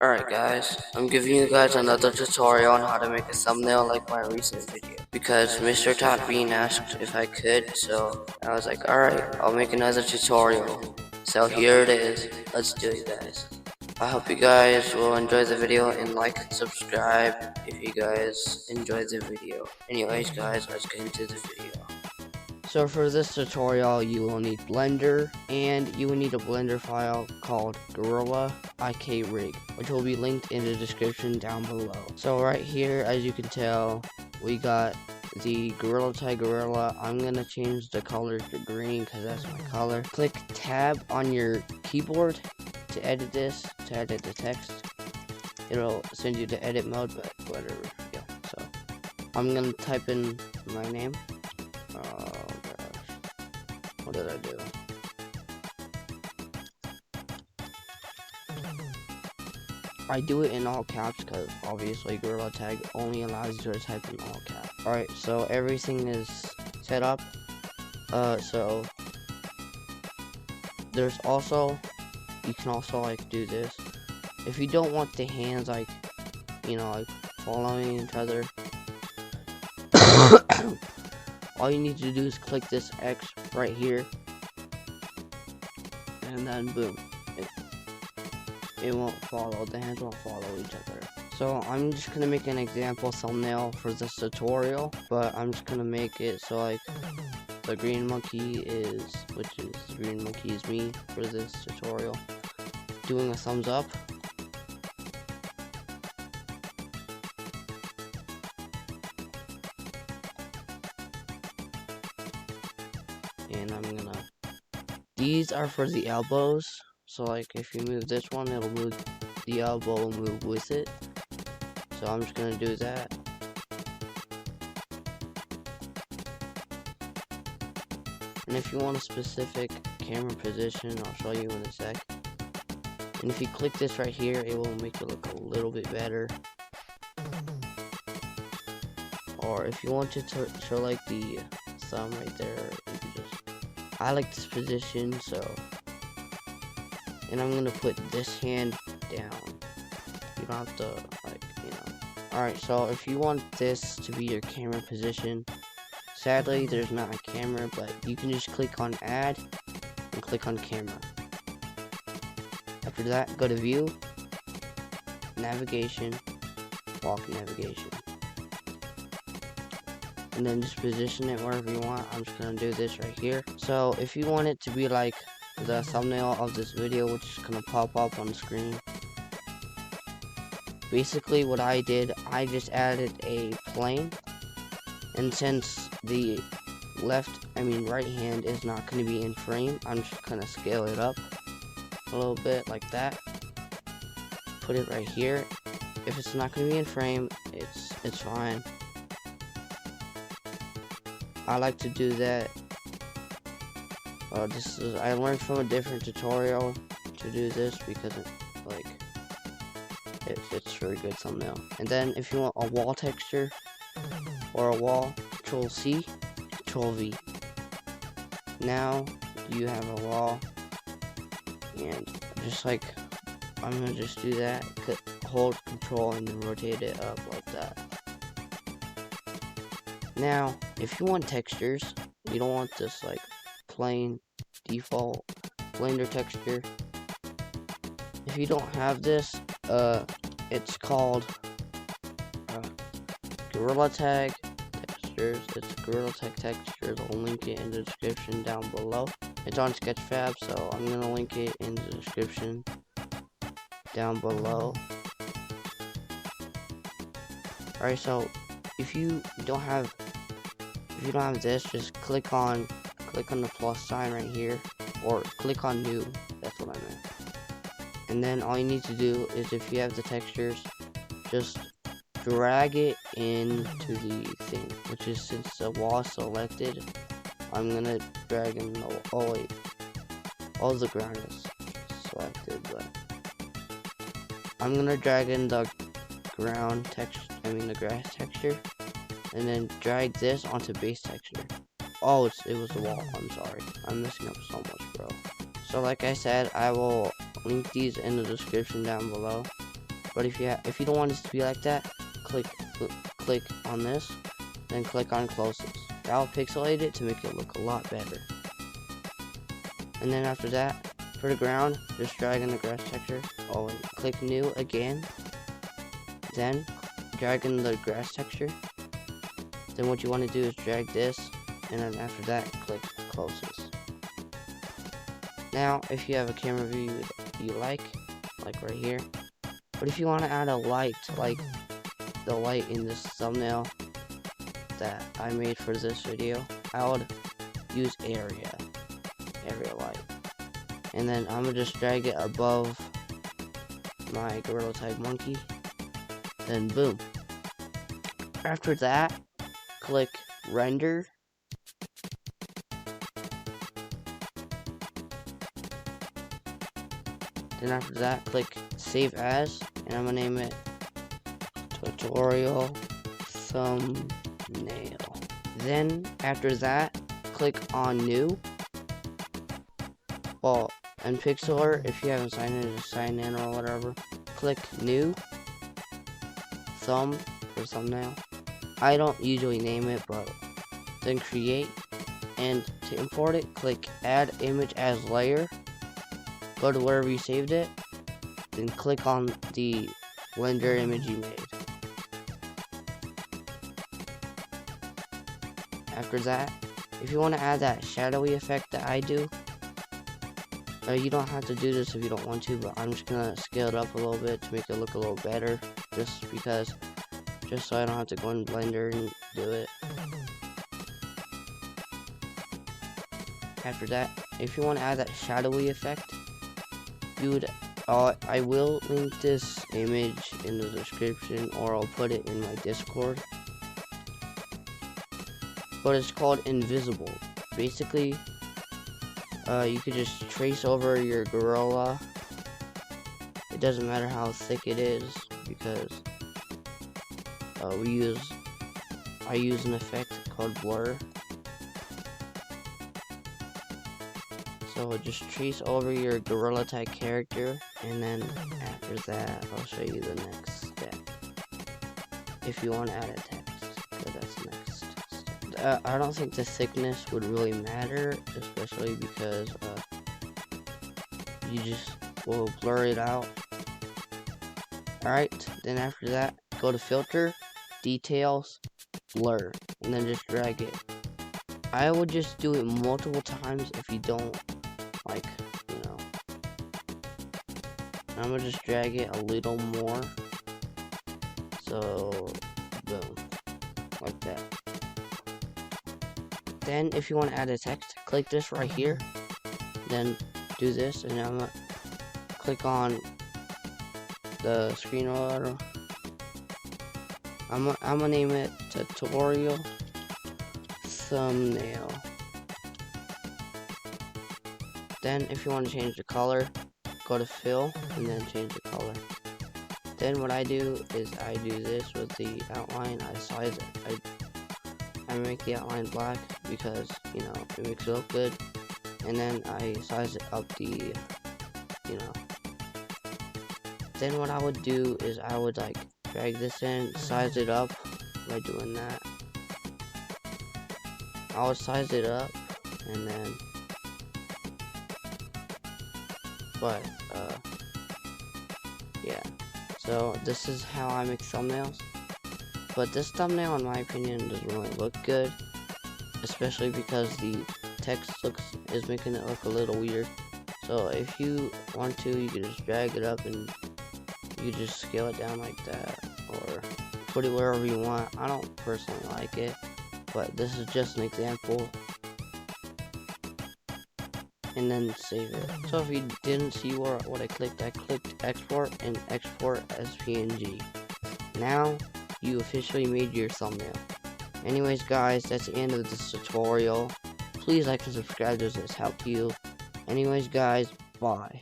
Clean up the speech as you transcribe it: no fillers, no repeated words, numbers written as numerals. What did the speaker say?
Alright guys, I'm giving you guys another tutorial on how to make a thumbnail like my recent video. Because Mr. Todd Bean asked if I could, so I was like, alright, I'll make another tutorial. So here it is, let's do it guys. I hope you guys will enjoy the video and like and subscribe if you guys enjoy the video. Anyways guys, let's get into the video. So for this tutorial, you will need Blender, and you will need a Blender file called Gorilla IK Rig, which will be linked in the description down below. So right here, as you can tell, we got the Gorilla Tag Gorilla. I'm gonna change the color to green because that's my color. Click Tab on your keyboard to edit this, to edit the text. It'll send you to edit mode, but whatever. Yeah. So I'm gonna type in my name. What did I do? I do it in all caps because obviously Gorilla Tag only allows you to type in all caps. Alright, so everything is set up. So there's also, you can also like do this. If you don't want the hands like, you know, like following each other, all you need to do is click this X right here, and then boom, it won't follow, the hands won't follow each other. So I'm just gonna make an example thumbnail for this tutorial, but I'm just gonna make it so like the green monkey is, the green monkey is me for this tutorial, doing a thumbs up. And I'm gonna, these are for the elbows, so like if you move this one, it'll move, the elbow will move with it. So I'm just gonna do that. And if you want a specific camera position, I'll show you in a sec. And if you click this right here, it will make it look a little bit better. Or if you want to show like the thumb right there, you can just, I like this position, so, and I'm gonna put this hand down. You don't have to, like, you know. Alright, so if you want this to be your camera position, sadly there's not a camera, but you can just click on add and click on camera. After that, go to view, navigation, walk navigation. And then just position it wherever you want. I'm just gonna do this right here. So if you want it to be like the thumbnail of this video, which is gonna pop up on the screen, basically what I did, I just added a plane, and since the right hand is not gonna be in frame, I'm just gonna scale it up a little bit like that. Put it right here. If it's not gonna be in frame, it's fine. I like to do that. I learned from a different tutorial to do this because it's a very good thumbnail. And then if you want a wall texture or a wall, Control C, Control V. Now you have a wall, and just like I'm gonna just do that. Hold Control and then rotate it up like that. Now, if you want textures, you don't want this like plain default Blender texture. If you don't have this, it's called Gorilla Tag Textures. It's Gorilla Tag Textures. I'll link it in the description down below. It's on Sketchfab, so I'm gonna link it in the description down below. Alright, so if you don't have this, just click on the plus sign right here, or click on new. That's what I meant. And then all you need to do is, if you have the textures, just drag it into the thing, which is, since the wall is selected, I'm gonna drag in the, oh wait, all the ground is selected, but I'm gonna drag in the ground texture, the grass texture, and then drag this onto base texture. Oh, it was the wall. I'm sorry. I'm messing up so much, bro. So like I said, I will link these in the description down below. But if you don't want this to be like that, click on this, then click on closest. That'll pixelate it to make it look a lot better. And then after that, for the ground, just drag in the grass texture. Oh, and click new again. Then drag in the grass texture. Then what you want to do is drag this, and then after that, click closest. Now, if you have a camera view you like right here, but if you want to add a light, like the light in this thumbnail that I made for this video, I would use area light. And then I'm gonna just drag it above my Gorilla Tag monkey. Then boom. After that, click render. Then after that, click save as, and I'm gonna name it tutorial thumbnail. Then after that, click on new. Well, and Pixlr, if you haven't signed in, just sign in or whatever. Click new thumb for thumbnail. I don't usually name it, but then create, and to import it, click add image as layer. Go to wherever you saved it, then click on the Blender image you made. After that, if you want to add that shadowy effect that I do, you don't have to do this if you don't want to, but I'm just gonna scale it up a little bit to make it look a little better, just so I don't have to go in Blender and do it. After that, if you want to add that shadowy effect, you would I will link this image in the description, or I'll put it in my Discord. But it's called invisible. Basically, you could just trace over your gorilla. It doesn't matter how thick it is, because I use an effect called blur. So just trace over your Gorilla Tag character, and then after that, I'll show you the next step. If you want to add a text, so that's the next step. I don't think the thickness would really matter, especially because you just will blur it out. Alright, then after that, go to filter, details, blur, and then just drag it. I would just do it multiple times if you don't like, I'm gonna just drag it a little more. So, boom, like that. Then, if you want to add a text, click this right here. Then do this, and I'm gonna click on the screen order. I'm gonna name it tutorial thumbnail. Then if you want to change the color, go to fill and then change the color. Then what I do is I do this with the outline. I size it. I make the outline black because it makes it look good, and then I size it up the Then what I would do is I would drag this in, size it up by doing that. I would size it up, and then yeah. So this is how I make thumbnails. But this thumbnail, in my opinion, doesn't really look good, especially because the text is making it look a little weird. So if you want to, you can just drag it up and you just scale it down like that, or put it wherever you want. I don't personally like it, but this is just an example. And then save it. So if you didn't see what I clicked export and export as PNG. Now you officially made your thumbnail. Anyways guys, that's the end of this tutorial. Please like and subscribe, does this help you? Anyways guys, bye.